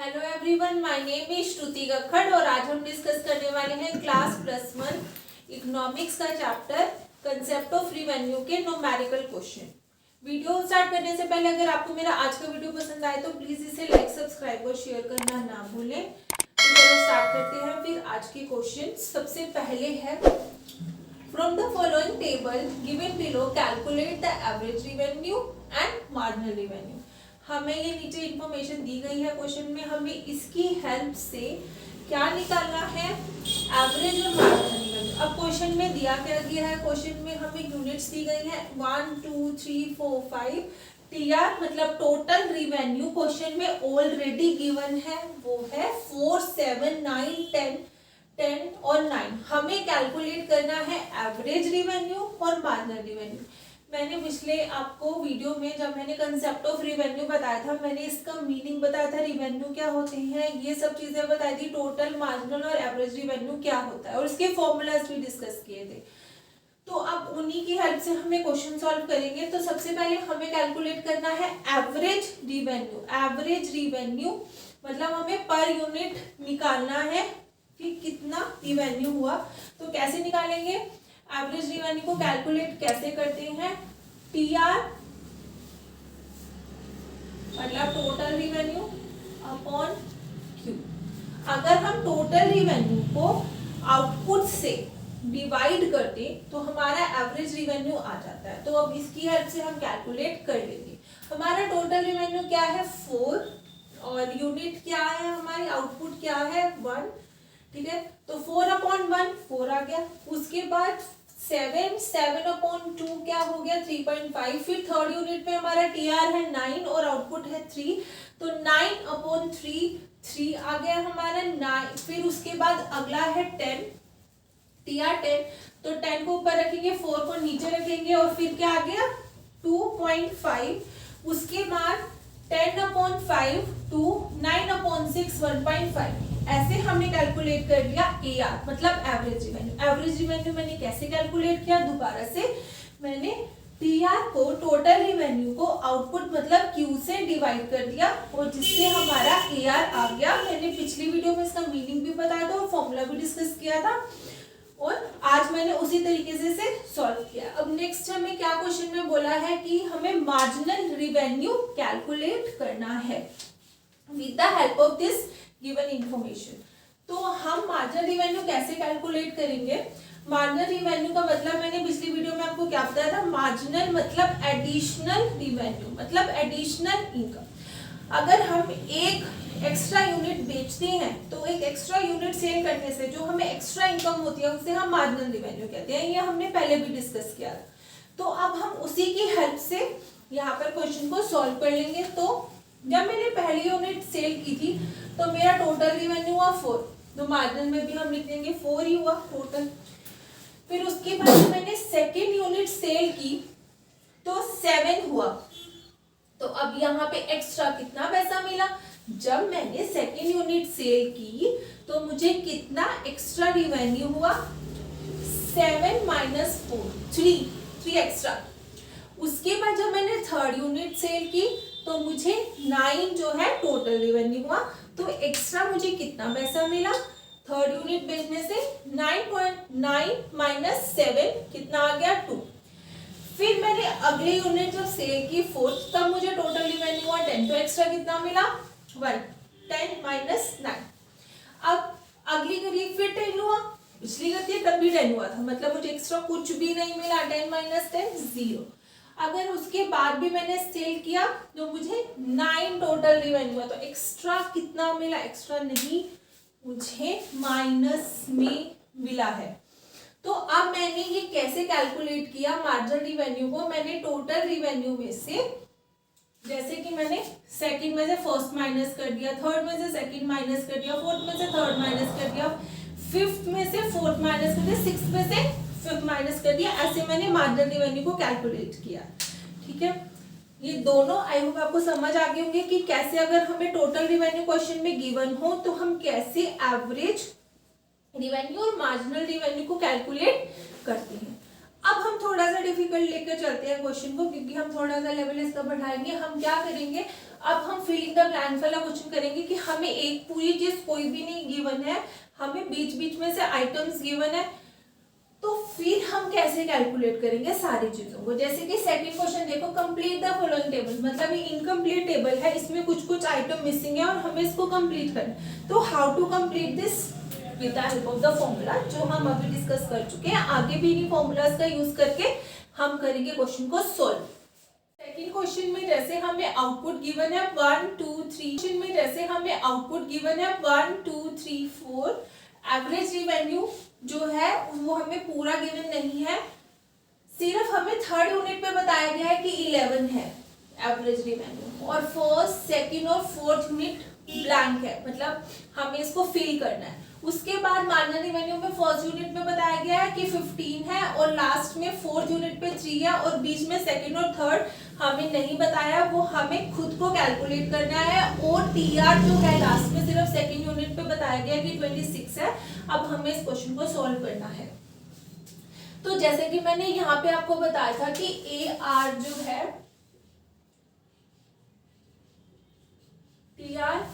Hello everyone, my name is Shruti Gakhar और आज हम डिस्कस करने वाले हैं क्लास +1 इकोनॉमिक्स का चैप्टर कंसेप्ट ऑफ रिवेन्यू के न्यूमेरिकल क्वेश्चन। वीडियो स्टार्ट करने से पहले अगर आपको मेरा आज का वीडियो पसंद आए तो प्लीज इसे लाइक, सब्सक्राइब और शेयर करना ना भूलें। तो चलो स्टार्ट करते हैं फिर आज के क्वेश्चन। सबसे पहले है from the following table given below calculate the average revenue and marginal revenue. हमें ये नीचे इंफॉर्मेशन दी गई है क्वेश्चन में, हमें इसकी हेल्प से क्या निकालना है, एवरेज और मार्जिनल रिवेन्यू। अब क्वेश्चन में दिया क्या गया है, क्वेश्चन में हमें यूनिट्स दी गई है 1 2 3 4 5 टीआर मतलब टोटल रिवेन्यू क्वेश्चन में ऑलरेडी गिवन है, वो है 4 7 9 10 और 9। हमें कैलकुलेट करना है एवरेज रिवेन्यू और मार्जिनल रिवेन्यू। मैंने पिछले आपको वीडियो में जब मैंने कंसेप्ट ऑफ रिवेन्यू बताया था, मैंने इसका मीनिंग बताया था, रिवेन्यू क्या होते हैं, ये सब चीजें बताई थी, टोटल, मार्जिनल और एवरेज रिवेन्यू क्या होता है और इसके फॉर्मूलाज भी डिस्कस किए थे। तो अब उन्हीं की हेल्प से हमें क्वेश्चन सॉल्व करेंगे। तो सबसे पहले हमें कैलकुलेट करना है एवरेज रिवेन्यू। एवरेज रिवेन्यू मतलब हमें पर यूनिट निकालना है कि कितना रिवेन्यू हुआ। तो कैसे निकालेंगे एवरेज रिवेन्यू को, कैलकुलेट कैसे करते हैं, टीआर मतलब टोटल रिवेन्यू अपॉन क्यू। अगर हम टोटल रिवेन्यू को आउटपुट से डिवाइड करते तो हमारा एवरेज रिवेन्यू आ जाता है। तो अब इसकी हेल्प से हम कैलकुलेट कर लेंगे। हमारा टोटल रिवेन्यू क्या है 4 और यूनिट क्या है हमारी, आउटपुट क्या है 1, ठीक है। तो 4/1 4 आ गया। उसके बाद 7/2 क्या हो गया 3.5। फिर थर्ड यूनिट में हमारा टीआर है 9 और आउटपुट है 3, तो 9/3 3 आ गया हमारा 9। फिर उसके बाद अगला है 10, टीआर 10, तो 10 को ऊपर रखेंगे, 4 को नीचे रखेंगे और फिर क्या आ गया 2.5। उसके बाद 10/5 2 9/6 1.5। ऐसे हमने कैलकुलेट कर लिया एआर मतलब एवरेज रिवेन्यू। एवरेज रिवेन्यू मैंने कैसे कैलकुलेट किया, दोबारा से मैंने टीआर को टोटल रिवेन्यू को आउटपुट मतलब क्यू से डिवाइड कर दिया और जिससे हमारा एआर आ गया। मैंने पिछली वीडियो में इसका मीनिंग भी बताया था और फॉर्मूला भी डिस्कस किया था और आज मैंने उसी तरीके से सॉल्व किया। अब नेक्स्ट हमें क्या क्वेश्चन में बोला है कि हमें मार्जिनल रिवेन्यू कैलकुलेट करना है with the help of this given information. तो हम मार्जिनल रिवेन्यू कैसे कैलकुलेट करेंगे, मार्जिनल रिवेन्यू का मतलब मैंने पिछली वीडियो में आपको क्या बताया था, मार्जिनल मतलब एडिशनल रिवेन्यू मतलब एडिशनल इनकम। अगर हम एक एक्स्ट्रा यूनिट बेचते हैं तो एक एक्स्ट्रा यूनिट सेल करने से जो हमें एक्स्ट्रा इनकम होती है उसे हम मार्जिनल रिवेन्यू कहते हैं। ये हमने पहले भी डिस्कस किया था। तो अब हम उसी की हेल्प से यहाँ पर क्वेश्चन को सॉल्व कर लेंगे। तो जब मैंने पहली यूनिट सेल की थी तो मेरा टोटल रिवेन्यू हुआ 4, तो मार्जिनल में भी हम लिख देंगे 4 ही हुआ टोटल। फिर उसके बाद मैंने सेकेंड यूनिट सेल की तो 7 हुआ। तो अब यहाँ पे एक्स्ट्रा कितना पैसा मिला, जब मैंने सेकेंड यूनिट सेल की तो मुझे कितना एक्स्ट्रा रिवेन्यू हुआ 7 - 4 3 एक्स्ट्रा। उसके बाद जब मैंने थर्ड यूनिट सेल की तो मुझे 9 जो है टोटल रिवेन्यू हुआ। तो एक्स्ट्रा मुझे कितना पैसा मिला, थर्ड यूनिट बेचने से 9.9 - 7 कितना आ गया 2। फिर मैंने अगली यूनिट जब सेल की फोर्थ, तब मुझे टोटल रिवेन्यू हुआ 10, तो एक्स्ट्रा कितना मिला 1, 10 - 9। अब अगली करी फिर 10 हुआ, पिछली करती है तब भी 10 हुआ था, मतलब मुझे एक्स्ट्रा कुछ भी नहीं मिला, 10 - 10 0। अगर उसके बाद भी मैंने सेल किया तो मुझे 9 टोटल रिवेन्यू हुआ, तो एक्स्ट्रा कितना मिला, एक्स्ट्रा नहीं, मुझे माइनस में मिला है। तो अब मैंने ये कैसे कैलकुलेट किया मार्जिनल रिवेन्यू को, मैंने टोटल रिवेन्यू में से जैसे कि मैंने सेकंड में से फर्स्ट माइनस कर दिया, थर्ड में से सेकंड माइनस कर दिया, फोर्थ में से थर्ड माइनस कर दिया, फिफ्थ में से फोर्थ माइनस कर दिया, सिक्स्थ में से फिफ्थ माइनस कर दिया। ऐसे मैंने मार्जिनल रिवेन्यू को कैलकुलेट किया, ठीक है। ये दोनों आई होप आपको समझ आ गए होंगे कि कैसे अगर हमें टोटल रिवेन्यू क्वेश्चन में गिवन हो तो हम कैसे एवरेज रिवेन्यू और मार्जिनल रिवेन्यू को कैलकुलेट करते हैं। अब हम थोड़ा सा डिफिकल्ट लेकर चलते हैं क्वेश्चन को, क्योंकि हम थोड़ा सा लेवल इसका बढ़ाएंगे। हम क्या करेंगे, अब हम फिलिंग द ब्लैंक वाला क्वेश्चन करेंगे कि हमें एक पूरी चीज कोई भी नहीं गिवन है, हमें बीच बीच में से आइटम्स गिवन है, तो फिर हम कैसे कैलकुलेट करेंगे सारी चीजों को। जैसे कि सेकंड क्वेश्चन देखो, कंप्लीट द फॉलोइंग टेबल, मतलब ये इनकम्प्लीट टेबल है, इसमें कुछ कुछ आइटम मिसिंग है और हमें इसको कंप्लीट करना है। तो how to complete this with the help of the formula, जो हम अभी डिस्कस कर चुके हैं। आगे भी इन्हीं फॉर्मूलाज का यूज करके हम करेंगे क्वेश्चन को सोल्व। सेकंड क्वेश्चन में जैसे हमें आउटपुट गिवन है 1 2 3, क्वेश्चन में जैसे हमें आउटपुट गिवन है 1 2 3 4, एवरेज रिवेन्यू जो है वो हमें पूरा गिवन नहीं है, सिर्फ हमें थर्ड यूनिट पे बताया गया है कि 11 है एवरेज रिवेन्यू, और फर्स्ट सेकंड और फोर्थ यूनिट ब्लैंक है, मतलब हमें इसको फिल करना है। उसके बाद मार्जिनल रिवेन्यू में फर्स्ट यूनिट में बताया गया है कि 15 है और लास्ट में फोर्थ यूनिट पे 3 है और बीच में सेकंड और थर्ड हमें नहीं बताया, वो हमें खुद को कैलकुलेट करना है। और टीआर जो है लास्ट में सिर्फ सेकंड यूनिट पे बताया गया कि 26 है। अब हमें इस क्वेश्चन को सॉल्व करना है। तो जैसे कि मैंने यहाँ पे आपको बताया था कि ए आर जो है टी आर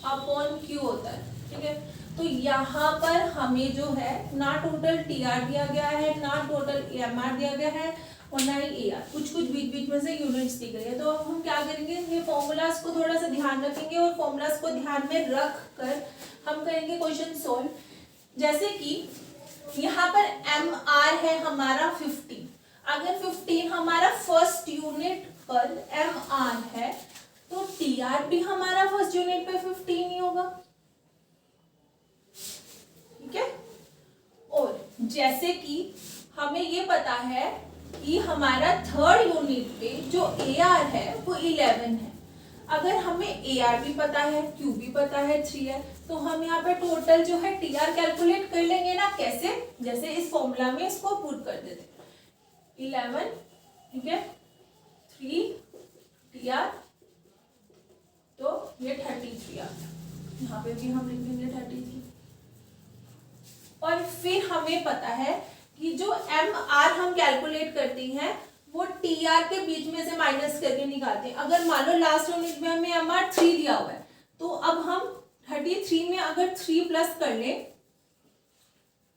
अपॉन क्यू होता है, ठीक है। तो यहाँ पर हमें जो है ना टोटल टी आर दिया गया है, ना टोटल एम आर दिया गया है और ना ही ए आर, कुछ कुछ बीच बीच में से यूनिट्स दी गई है। तो अब हम क्या करेंगे, ये फॉर्मूलाज को थोड़ा सा ध्यान रखेंगे और फॉर्मूलाज को ध्यान में रख कर हम करेंगे क्वेश्चन सोल्व। जैसे कि यहाँ पर एम आर है हमारा 15, अगर 15 हमारा फर्स्ट यूनिट पर एम आर है तो टी आर भी हमारा फर्स्ट यूनिट पे 15 ही होगा, ठीक है। और जैसे कि हमें ये पता है कि हमारा थर्ड यूनिट पे जो ए आर है वो 11 है, अगर हमें ए आर भी पता है, क्यू भी पता है, 3 है, तो हम यहाँ पे टोटल जो है टी आर कैलकुलेट कर लेंगे ना। कैसे, जैसे इस फॉर्मूला में इसको पुट कर देते, 11, ठीक है, 3 टी आर, तो ये 33 आ गया। यहाँ पे भी हम लिख देंगे 33। और फिर हमें पता है कि जो एम आर हम कैलकुलेट करते हैं वो टी आर के बीच में से माइनस करके निकालते हैं। अगर मान लो लास्ट यूनिट में हमें एम आर 3 दिया हुआ है, तो अब हम 33 में अगर 3 प्लस कर ले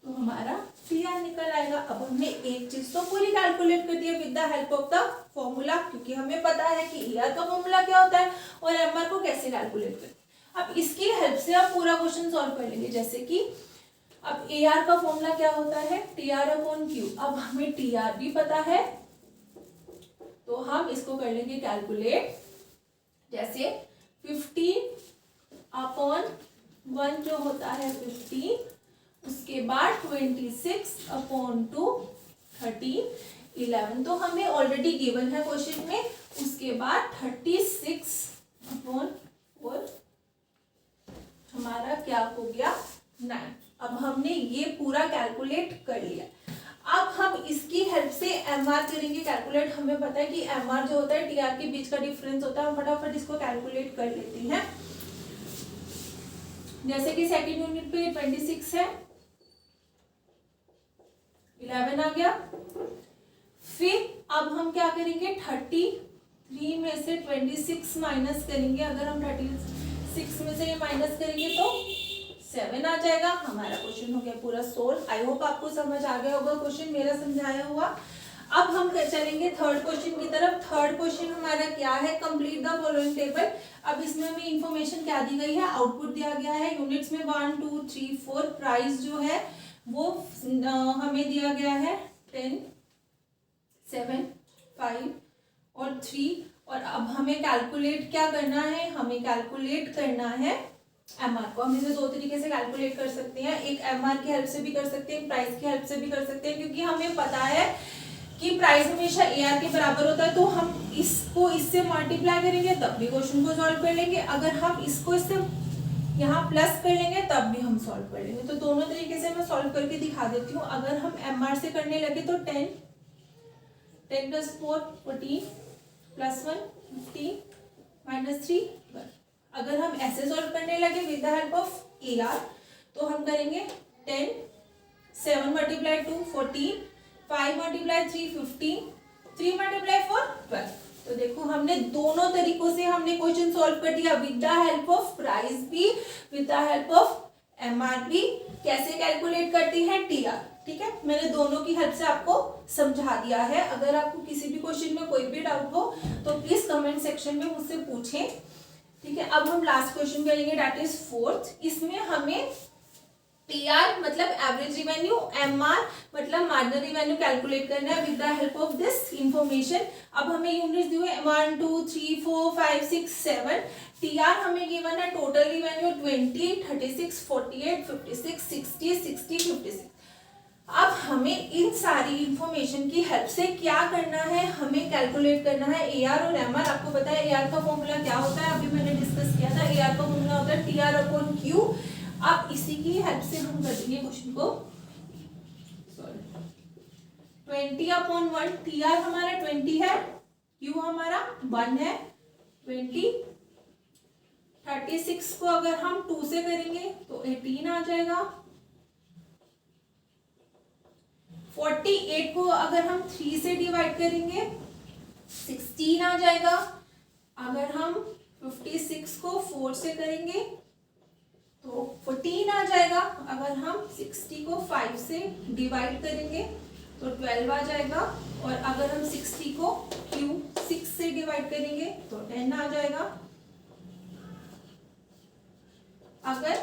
तो हमारा टी आर निकल आएगा। अब हमने एक चीज तो पूरी कैलकुलेट कर दी है with the help of the formula, क्योंकि हमें पता है कि ए आर का फॉर्मूला क्या होता है और एम आर को कैसे कैलकुलेट करते हैं। अब इसकी हेल्प से आप पूरा क्वेश्चन सॉल्व कर लेंगे। जैसे कि अब ए आर का फॉर्मूला क्या होता है, टी आर अपॉन क्यू। अब हमें टी आर भी पता है तो हम इसको कर लेंगे कैलकुलेट। जैसे 15 अपॉन 1 जो होता है 15, उसके बाद 26 अपॉन 2 13, 11 तो हमें ऑलरेडी गिवन है क्वेश्चन में। उसके बाद 36 अपॉन 4 हमारा क्या हो गया 9। अब हमने ये पूरा कैलकुलेट कर लिया। अब हम इसकी हेल्प से एम आर करेंगे कैलकुलेट। हमें पता है कि एम आर जो होता है टी आर के बीच का डिफरेंस होता है। हम फटाफट इसको कैलकुलेट कर लेते हैं। जैसे कि सेकंड यूनिट पे 26 है, 11 आ गया। फिर अब हम क्या करेंगे, 33 में से 26 माइनस करेंगे। अगर हम 36 में से ये माइनस करेंगे तो 7 आ जाएगा। हमारा क्वेश्चन हो गया पूरा सोल्व। आई होप आपको समझ आ गया होगा क्वेश्चन मेरा समझाया हुआ। अब हम चलेंगे थर्ड क्वेश्चन की तरफ। थर्ड क्वेश्चन हमारा क्या है, कंप्लीट द फॉलोइंग टेबल। अब इसमें हमें इंफॉर्मेशन क्या दी गई है, आउटपुट दिया गया है यूनिट्स में 1 2 3 4। प्राइस जो है वो हमें दिया गया है 10 7 5 और 3। और अब हमें कैलकुलेट क्या करना है, हमें कैलकुलेट करना है एम आर को। हम इसे दो तरीके से कैलकुलेट कर सकते हैं, एक एम आर की हेल्प से भी कर सकते हैं, प्राइस की हेल्प से भी कर सकते हैं। क्योंकि हमें पता है कि प्राइस हमेशा ए आर के बराबर होता है, तो हम इसको इससे मल्टीप्लाई करेंगे तब भी क्वेश्चन को सॉल्व कर लेंगे। अगर हम इसको इससे यहाँ प्लस कर लेंगे तब भी हम सॉल्व कर लेंगे। तो दोनों तरीके से मैं सॉल्व करके दिखा देती हूँ। अगर हम एम आर से करने लगे तो 10 + 4 14 + 1 15 -3 12। अगर हम ऐसे सॉल्व करने लगे with the help of A R तो हम करेंगे 10 7 × 2 14 5 × 3 15 3 × 4 12। तो देखो हमने दोनों तरीकों से हमने क्वेश्चन सॉल्व कर दिया, with the help of price भी, with the help of MRP। कैसे कैलकुलेट करती है TR, ठीक है। मैंने दोनों की हेल्प से आपको समझा दिया है। अगर आपको किसी भी क्वेश्चन में कोई भी डाउट हो तो प्लीज कमेंट सेक्शन में मुझसे पूछें, ठीक है। अब हम लास्ट क्वेश्चन करेंगे, दैट इज फोर्थ। इसमें हमें TR मतलब एवरेज रिवेन्यू, MR मतलब मार्जिनल रिवेन्यू कैलकुलेट करना है with the help of this information. अब हमें यूनिट्स दी हुई है 1 2 3 4 5 6 7। TR हमें गिवन है टोटल रिवेन्यू 20 36 48 56 60 60 56। अब हमें इन सारी इंफॉर्मेशन की हेल्प से क्या करना है, हमें कैलकुलेट करना है AR और MR। आपको पता है AR का फॉर्मूला क्या होता है, अभी मैंने डिस्कस किया था। AR का फॉर्मूला होता है TR/Q। अब इसी की हेल्प से हम कर देंगे क्वेश्चन को सॉल्व। 20/1, TR हमारा 20 है, Q हमारा 1 है। 20 36 को अगर हम 2 से करेंगे तो 18 आ जाएगा। 48 को अगर हम 3 से डिवाइड करेंगे 16 आ जाएगा। अगर हम 56 को 4 से करेंगे तो 14 आ जाएगा। अगर हम 60 को 5 से डिवाइड करेंगे तो 12 आ जाएगा। और अगर हम 60 को Q6 से डिवाइड करेंगे तो 10 आ जाएगा। अगर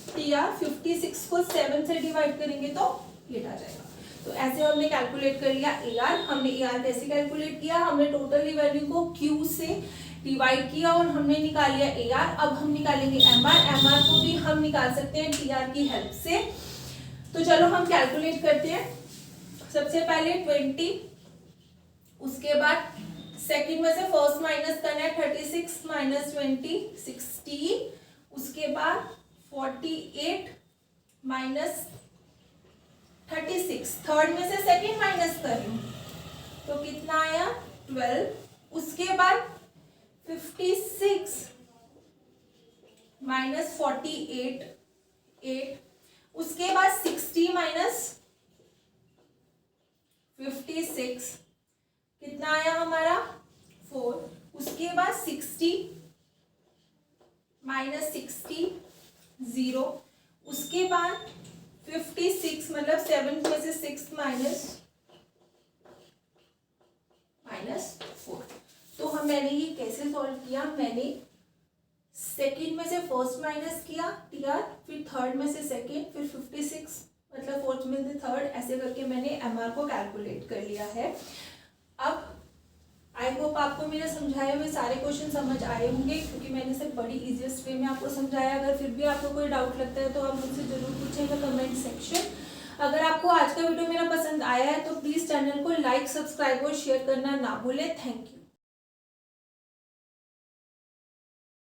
TR 56 को 7 से डिवाइड करेंगे तो 8 आ जाएगा। तो ऐसे हमने कैलकुलेट कर लिया AR। हमने AR कैसे कैलकुलेट किया, हमने टोटल रिवेन्यू को Q से डिवाइड किया और हमने निकाल लिया AR। अब हम निकालेंगे MR को भी हम निकाल सकते हैं TR की हेल्प से। तो चलो हम कैलकुलेट करते हैं। सबसे पहले 20, उसके बाद सेकंड में से फर्स्ट माइनस करना है 36 माइनस 20 16, उसके बाद 48 माइनस 36, थर्ड में से सेकंड माइनस कर रही हूँ तो कितना आया 12। उसके बाद 56 माइनस 48 8, उसके बाद 60 माइनस 56 कितना आया हमारा 4। उसके बाद 60 माइनस 60 0, उसके बाद 56 मतलब 7 में से 6 माइनस 4। तो मैंने ये कैसे सॉल्व किया, मैंने सेकंड में से फर्स्ट माइनस किया TR, फिर थर्ड में से सेकंड, फिर 56 मतलब फोर्थ में से थर्ड, ऐसे करके मैंने MR को कैलकुलेट कर लिया है। अब आई होप आपको मेरे समझाए हुए सारे क्वेश्चन समझ आए होंगे, क्योंकि मैंने सिर्फ बड़ी इजीएस्ट वे में आपको समझाया। अगर फिर भी आपको कोई डाउट लगता है तो आप मुझसे जरूर पूछेंगे कमेंट सेक्शन। अगर आपको आज का वीडियो मेरा पसंद आया है तो प्लीज़ चैनल को लाइक, सब्सक्राइब और शेयर करना ना भूलें। Thank you.